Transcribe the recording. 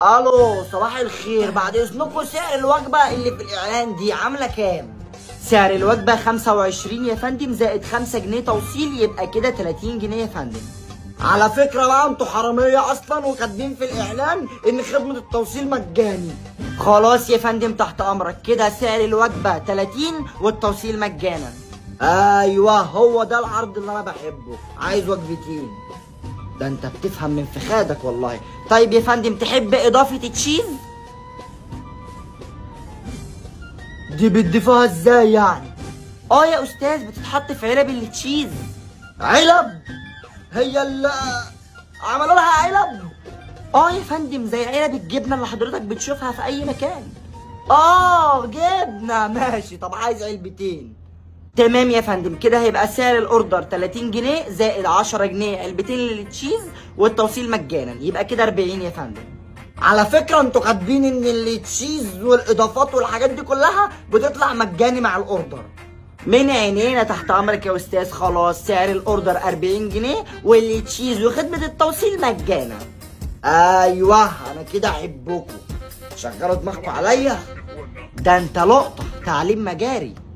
الو صباح الخير، بعد اذنكم سعر الوجبه اللي في الاعلان دي عامله كام؟ سعر الوجبه 25 يا فندم، زائد 5 جنيه توصيل، يبقى كده 30 جنيه يا فندم. على فكره بقى انتوا حراميه اصلا، وكاتبين في الاعلان ان خدمه التوصيل مجاني. خلاص يا فندم تحت امرك، كده سعر الوجبه 30 والتوصيل مجانا. ايوه هو ده العرض اللي انا بحبه، عايز وجبتين. ده انت بتفهم من فخادك والله. طيب يا فندم تحب اضافة تشيز؟ دي بتضيفوها ازاي يعني؟ يا استاذ بتتحط في علب التشيز. علب؟ هي اللي عملوا لها علب؟ يا فندم زي علب الجبنة اللي حضرتك بتشوفها في اي مكان. جبنة ماشي، طب عايز علبتين. تمام يا فندم، كده هيبقى سعر الاوردر 30 جنيه زائد 10 جنيه علبتين للتشيز والتوصيل مجانا، يبقى كده 40 يا فندم. على فكرة انتوا كاتبين ان التشيز والاضافات والحاجات دي كلها بتطلع مجاني مع الاوردر. من عينينا تحت امرك يا استاذ. خلاص سعر الاوردر 40 جنيه والتشيز وخدمة التوصيل مجانا. ايوه انا كده احبكم، شغلوا دماغكم عليا. ده انت لقطة تعليم مجاري.